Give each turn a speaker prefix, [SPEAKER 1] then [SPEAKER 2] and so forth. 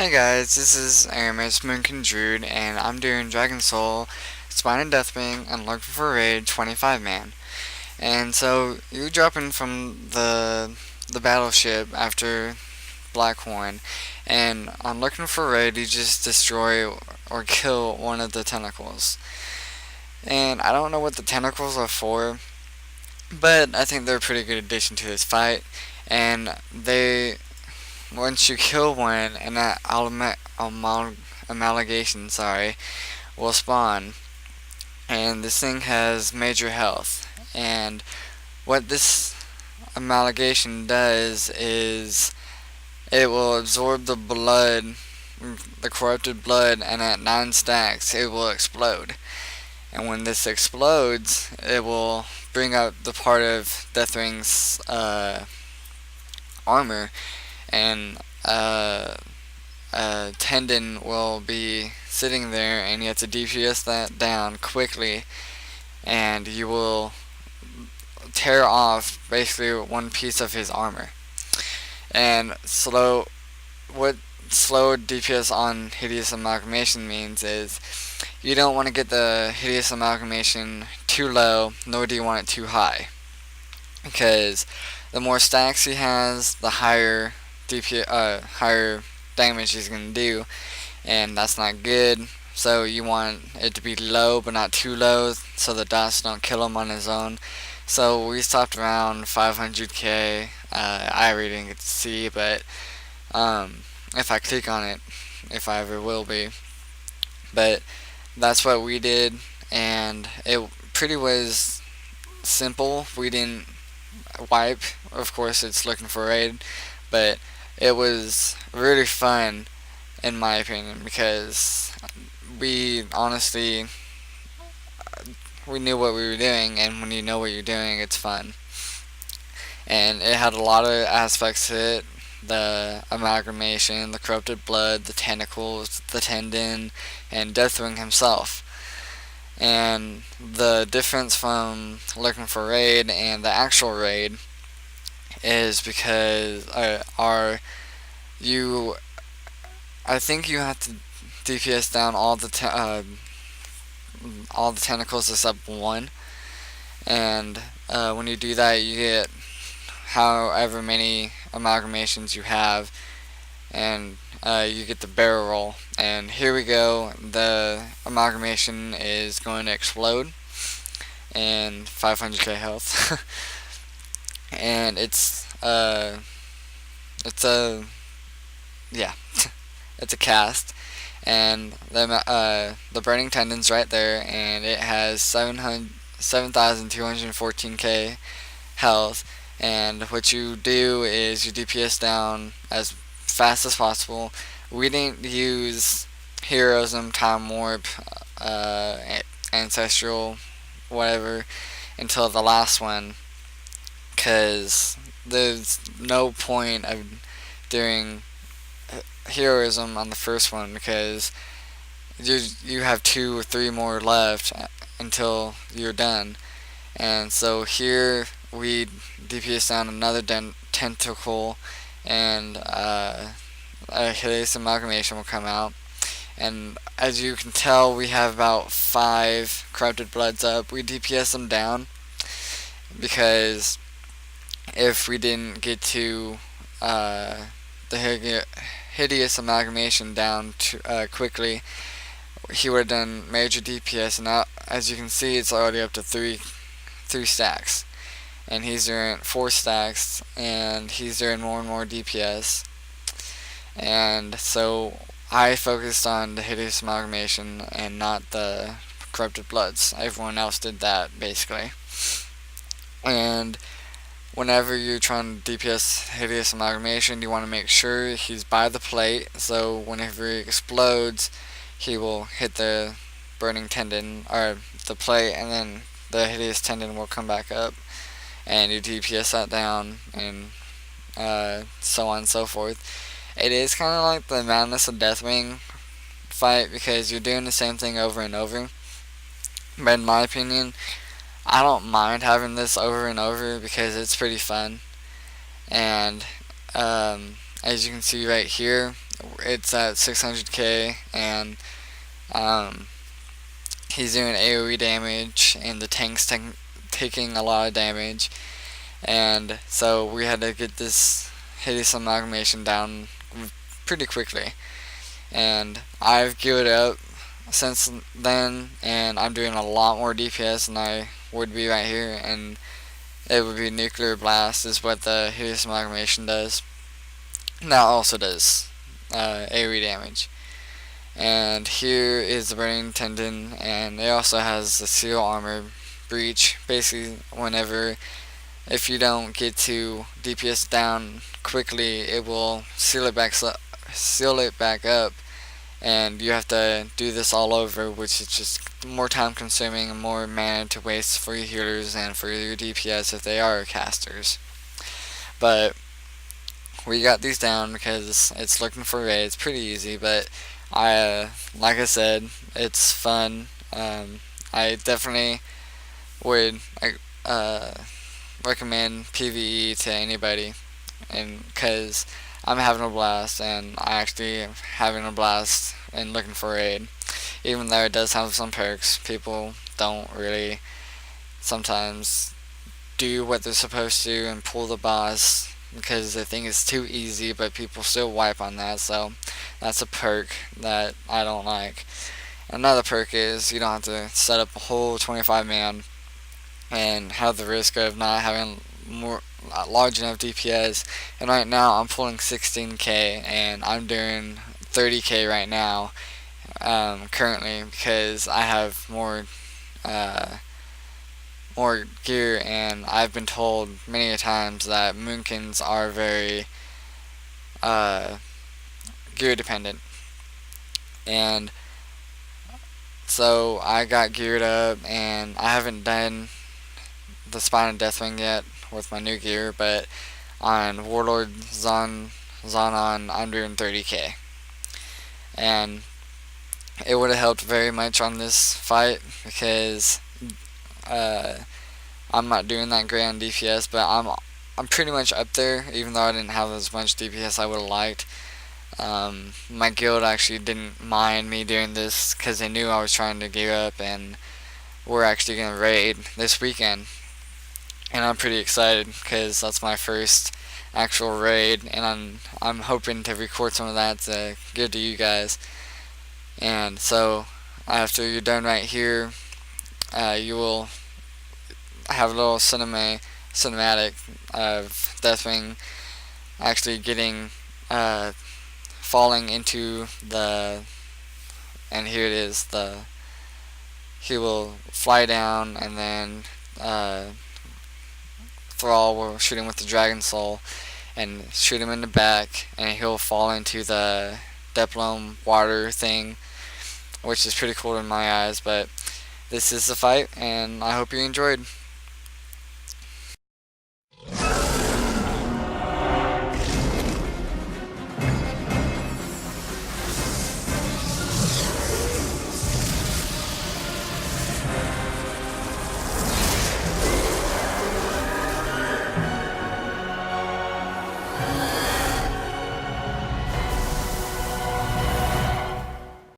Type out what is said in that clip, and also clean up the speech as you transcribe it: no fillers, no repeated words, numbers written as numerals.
[SPEAKER 1] Hey guys, this is Aramis Moonkin druid, and I'm doing Dragon Soul, Spine of Deathwing, and looking for a raid 25 man. And so you drop in from the battleship after Blackhorn, and on looking for a raid, you just destroy or kill one of the tentacles. And I don't know what the tentacles are for, but I think they're a pretty good addition to this fight. And they once you kill one, and that amalgamation, will spawn. And this thing has major health. And what this amalgamation does is it will absorb the blood, the corrupted blood, and at 9 stacks it will explode. And when this explodes, it will bring up the part of Deathwing's armor, and a tendon will be sitting there, and you have to DPS that down quickly, and you will tear off basically one piece of his armor. And what slow DPS on Hideous Amalgamation means is you don't want to get the Hideous Amalgamation too low, nor do you want it too high, because the more stacks he has, the higher higher damage he's gonna do, and that's not good. So you want it to be low, but not too low, so the dots don't kill him on his own. So we stopped around 500k. I really didn't get to see, but if I click on it, if I ever will be, but that's what we did, and it pretty was simple. We didn't wipe. Of course, it's looking for raid, but it was really fun in my opinion, because we honestly we knew what we were doing, and when you know what you're doing, it's fun. And it had a lot of aspects to it: the amalgamation, the corrupted blood, the tentacles, the tendon, and Deathwing himself. And the difference from looking for raid and the actual raid is because you I think you have to DPS down all the tentacles except one, and when you do that, you get however many amalgamations you have, and you get the barrel roll. And here we go. The amalgamation is going to explode, and 500k health, and it's a yeah, it's a cast, and the burning tendon's right there, and it has 7,214k health. And what you do is you DPS down as fast as possible. We didn't use heroism, time warp, ancestral, whatever, until the last one, because there's no point of doing heroism on the first one, because you have 2 or 3 more left until you're done. And so here we DPS down another tentacle, and a hideous amalgamation will come out. And as you can tell, we have about 5 corrupted bloods up. We DPS them down because if we didn't get to the hideous amalgamation down quickly, he would have done major DPS. And now, as you can see, it's already up to 3 stacks, and he's doing 4 stacks, and he's doing more and more DPS. And so I focused on the hideous amalgamation and not the corrupted bloods. Everyone else did that basically. And whenever you're trying to DPS hideous amalgamation, you want to make sure he's by the plate, so whenever he explodes, he will hit the burning tendon, or the plate, and then the hideous tendon will come back up, and you DPS that down, and so on and so forth. It is kind of like the Madness of Deathwing fight, because you're doing the same thing over and over. But in my opinion, I don't mind having this over and over because it's pretty fun. And as you can see right here, it's at 600k, and um, he's doing AoE damage, and the tank's taking a lot of damage. And so we had to get this hideous amalgamation down pretty quickly. And I've geared up since then, and I'm doing a lot more DPS than I would be right here. And it would be nuclear blast is what the hideous amalgamation does. Now also does AoE damage. And here is the burning tendon, and it also has the seal armor breach. Basically, whenever if you don't get to DPS down quickly, it will seal it back up, and you have to do this all over, which is just more time consuming and more mana to waste for your healers and for your DPS if they are casters. But we got these down because it's looking for raid. It's pretty easy, but like I said, it's fun. I definitely would recommend PvE to anybody, and because I'm having a blast, and I actually am having a blast and looking for raid. Even though it does have some perks, people don't really sometimes do what they're supposed to and pull the boss because they think it's too easy, but people still wipe on that, so that's a perk that I don't like. Another perk is you don't have to set up a whole 25 man and have the risk of not having more large enough DPS. And right now I'm pulling 16k, and I'm doing 30k right now, currently, because I have more gear, and I've been told many a times that Moonkins are very gear dependent. And so I got geared up, and I haven't done the Spine of Deathwing yet with my new gear, but on Warlord Zonon I'm doing 30k. And it would have helped very much on this fight because I'm not doing that great on DPS, but I'm pretty much up there, even though I didn't have as much DPS I would have liked. My guild actually didn't mind me doing this because they knew I was trying to gear up, and we're actually going to raid this weekend. And I'm pretty excited because that's my first actual raid, and I'm hoping to record some of that to give to you guys. And so after you're done right here, you will have a little cinematic of Deathwing actually getting falling into the, and here it is, he will fly down, and then Thrall will shoot him with the Dragon Soul and shoot him in the back, and he'll fall into the Deplome water thing, which is pretty cool in my eyes. But this is the fight, and I hope you enjoyed.